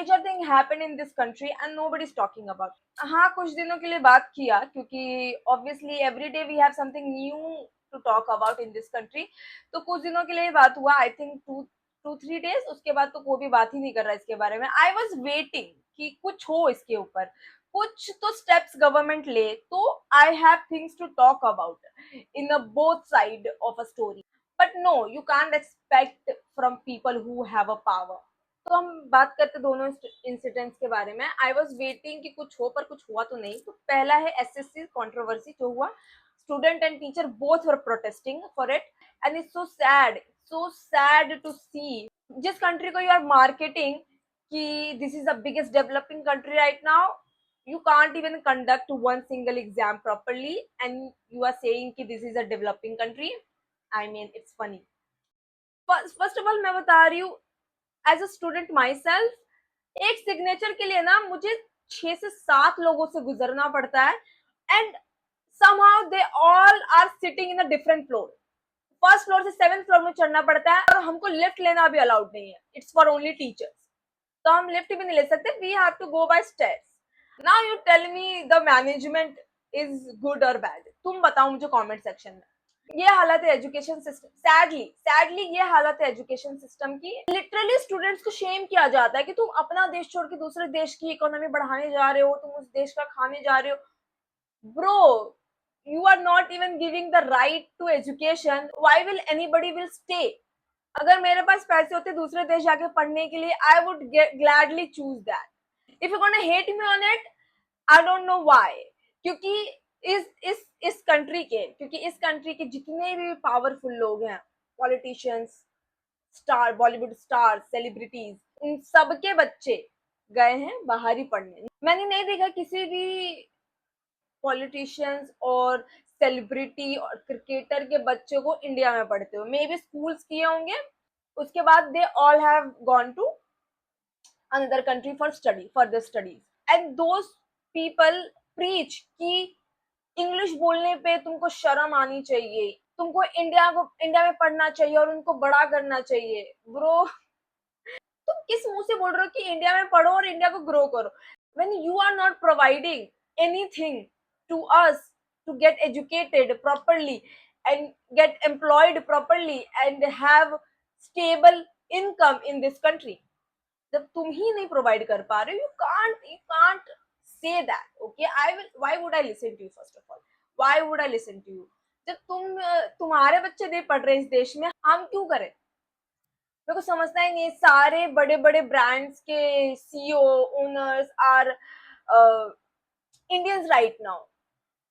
Major thing happened in this country and nobody is talking about. हाँ, कुछ दिनों के लिए बात किया क्योंकि obviously every day we have something new to talk about in this country. तो कुछ दिनों के लिए बात हुआ, आई थिंक 2-3 days. उसके बाद तो कोई भी बात ही नहीं कर रहा इसके बारे में. आई वॉज वेटिंग कि कुछ हो इसके ऊपर, कुछ तो स्टेप्स गवर्नमेंट ले, तो I have things to talk about in both side of a story. But no, you can't expect from people who have a power. तो हम बात करते दोनों इंसिडेंट्स के बारे में. आई वॉज वेटिंग कि कुछ हो, पर कुछ हुआ तो नहीं. तो पहला है एसएससी कंट्रोवर्सी जो हुआ. Student and teacher both were protesting for it and it's so sad to see. जिस कंट्री को यू आर मार्केटिंग कि this is the biggest developing country right now, you can't even conduct one single exam properly and you are saying कि this is a developing country. I mean, it's funny. First of all, मैं बता रही हूँ as a student myself, एक signature के लिए ना मुझे 6 से 7 लोगों से गुजरना पड़ता है and somehow they all are sitting in a different floor. First floor से 7th फ्लोर में चढ़ना पड़ता है और हमको लिफ्ट लेना भी अलाउड नहीं है. It's for only teachers. तो हम लिफ्ट भी नहीं ले सकते. We have to go by stairs. Now you tell me the management is good और बैड. तुम बताओ मुझे कमेंट सेक्शन में. ये हालत है एजुकेशन सिस्टम. सैडली ये हालत है एजुकेशन सिस्टम की. लिटरली स्टूडेंट्स को शेम किया जाता है कि तुम अपना देश छोड़ के दूसरे देश की इकोनॉमी बढ़ाने जा रहे हो, तुम उस देश का खाने जा रहे हो. Bro, you are not even giving the right to education. Why will anybody will stay? अगर मेरे पास पैसे होते दूसरे देश जाके पढ़ने के लिए, I would gladly choose that. If you're gonna hate me on it, I don't know why. क्योंकि इस कंट्री के जितने भी पावरफुल लोग हैं, politicians, star, Bollywood star, celebrities, उन सबके बच्चे गए हैं बाहर ही पढ़ने. मैंने नहीं देखा किसी भी पॉलिटिशियंस और सेलिब्रिटी और क्रिकेटर के बच्चों को इंडिया में पढ़ते हो. मे बी स्कूल्स किए होंगे, उसके बाद they all have gone to another country for further studies. And those people preach कि इंग्लिश बोलने पे तुमको शर्म आनी चाहिए, तुमको इंडिया में पढ़ना चाहिए और उनको बड़ा करना चाहिए. ब्रो, तुम किस मुंह से बोल रहे हो कि इंडिया में पढ़ो और इंडिया को ग्रो करो when you are not providing anything to us to get educated properly and get employed properly and have stable income in this country. जब तुम ही नहीं प्रोवाइड कर पा रहे हो, you can't say that. Okay, why would I listen to you? First of all, why would I listen to you? जब तुम्हारे बच्चे नहीं पढ़ रहे इस देश में, हम क्यों करें? मेरे को समझना ही नहीं. सारे बड़े बड़े ब्रांड्स के CEO owners are Indians right now.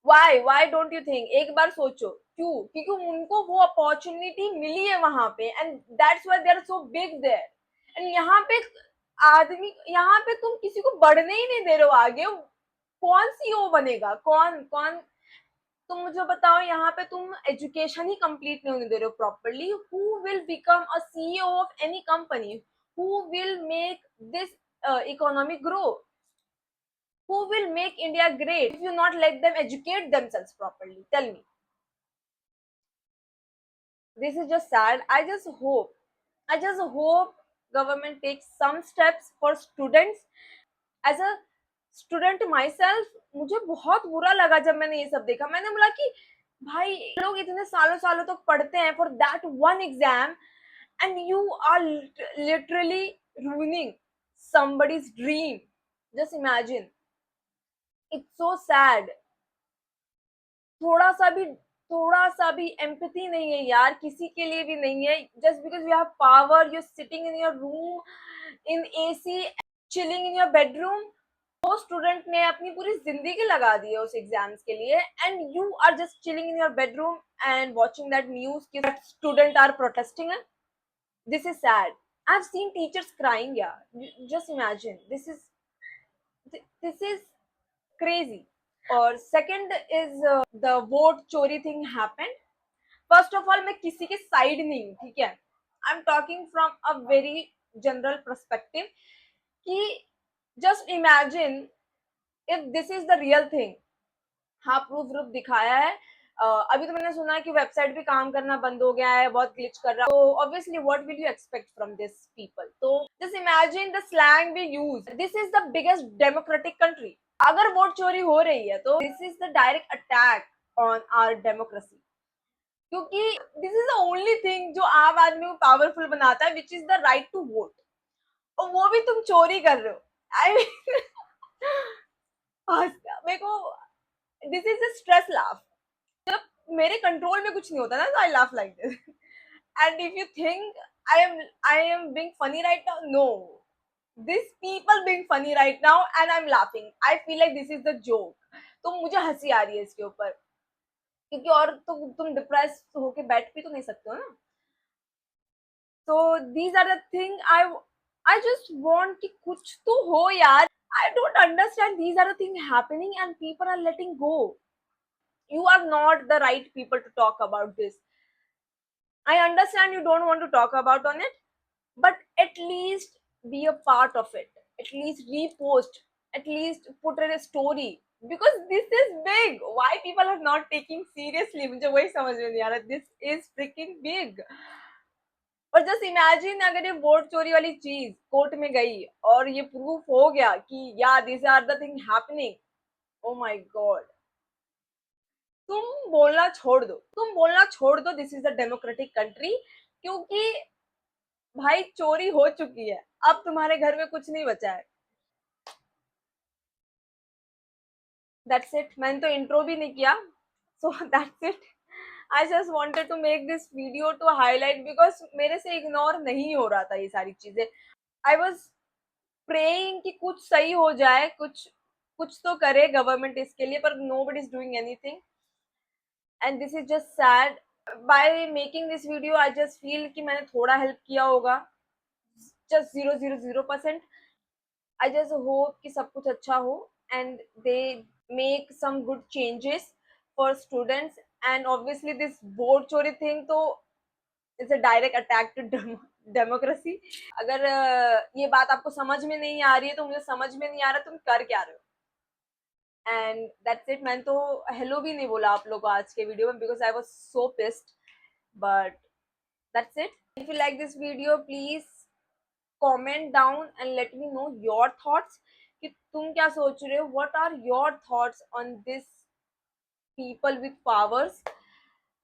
Why don't you think? एक बार सोचो क्यों? क्योंकि उनको वो अपॉर्चुनिटी मिली है वहां पे and that's why they are so big there. And यहाँ पे तुम किसी को बढ़ने ही नहीं दे रहे हो आगे. कौन सीईओ बनेगा? कौन तुम मुझे बताओ. यहाँ पे तुम एजुकेशन ही कंप्लीट नहीं होने दे रहे हो properly. Who will become a CEO of any company? Who will make this economy grow? Who will make India great if you not let them educate themselves properly? Tell me. This is just sad. I just hope government takes some steps for students. As a student myself, मुझे बहुत बुरा लगा जब मैंने ये सब देखा. मैंने बोला कि भाई, लोग इतने सालों सालों तक पढ़ते हैं for that one exam and you are literally ruining somebody's dream. Just imagine. It's so sad. थोड़ा सा भी एम्पैथी नहीं है यार, किसी के लिए भी नहीं है. Just because you have power, you sitting in your room in AC, chilling in your bedroom. वो स्टूडेंट ने अपनी पूरी जिंदगी लगा दी है उस एग्जाम्स के लिए and you are just chilling in your bedroom and watching that news कि student are protesting. This is sad. I have seen teachers crying यार. Just imagine. This is crazy. और सेकंड इज द वोट चोरी thing happened. First of all, मैं किसी के side नहीं हूँ, ठीक है. I am talking from a very general perspective कि just imagine if this is the real thing. हाँ, प्रूफ दिखाया है. अभी तो मैंने सुना है कि वेबसाइट भी काम करना बंद हो गया है, बहुत ग्लिच कर रहा है। तो obviously what will you expect from this people? तो just imagine the slang we use, this is the biggest democratic country. अगर वोट चोरी हो रही है तो this is the direct attack on our democracy, क्योंकि this is the only thing जो आम आदमी को पावरफुल बनाता है, which is the right to vote, और वो भी तुम चोरी कर रहे हो। आई मीन मेरे को this is a stress laugh. मेरे कंट्रोल में कुछ नहीं होता ना, तो I laugh like this. And if you think I am being funny right now, no, this people being funny right now and I am laughing. I feel like this is the joke. तो मुझे हंसी आ रही है इसके ऊपर, क्योंकि और तो तुम डिप्रेस होके बैठ भी तो नहीं सकते हो ना। So these are the thing I just want कि कुछ तो हो यार. I don't understand. These are the things happening and people are letting go. You are not the right people to talk about this. I understand you don't want to talk about on it, but at least be a part of it. At least repost. At least put in a story. Because this is big. Why people are not taking seriously? मुझे वही समझ में नहीं आ रहा. This is freaking big. और just imagine अगर ये vote चोरी वाली चीज कोर्ट में गई और ये प्रूफ हो गया कि या this are the thing happening, oh my God, तुम बोलना छोड़ दो, तुम बोलना छोड़ दो this is the democratic country, क्योंकि भाई चोरी हो चुकी है, अब तुम्हारे घर में कुछ नहीं बचा है। That's it. मैंने तो इंट्रो भी नहीं किया, so that's it. I just wanted to make this video to highlight, because मेरे से इग्नोर नहीं हो रहा था ये सारी चीजें। आई वॉज प्रेइंग कि कुछ सही हो जाए, कुछ तो करे गवर्नमेंट इसके लिए, पर nobody is doing anything and this is just sad. By making this video I just feel कि मैंने थोड़ा हेल्प किया होगा, जस्ट 0.000%। आई जस्ट होप कि सब कुछ अच्छा हो and they make some good changes for students. And obviously this vote चोरी थिंग तो it's a direct attack to democracy. अगर ये बात आपको समझ में नहीं आ रही है तो मुझे समझ में नहीं आ रहा तुम कर क्या रहे हो। And that's it. मैंने तो हेलो भी नहीं बोला आप लोगों को आज के वीडियो में, because I was so pissed, but that's it. If you like this video please comment down and let me know your thoughts कि तुम क्या सोच रहे हो, what are your thoughts on this people with powers.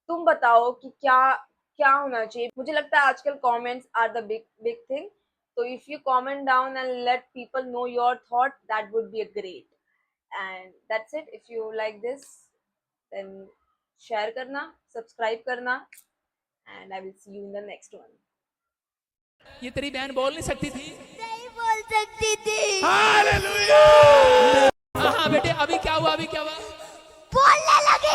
तुम बताओ कि क्या क्या होना चाहिए। मुझे लगता है आजकल comments are the big big thing. तो if you comment down and let people know your thought, that would be a great. And that's it. If you like this then share करना, सब्सक्राइब करना, and I will see you in the next one. ये तेरी बहन बोल नहीं सकती थी? नहीं बोल सकती थी। हालेलुया। हाँ बेटे, अभी क्या हुआ? अभी क्या हुआ? बोलने लगी।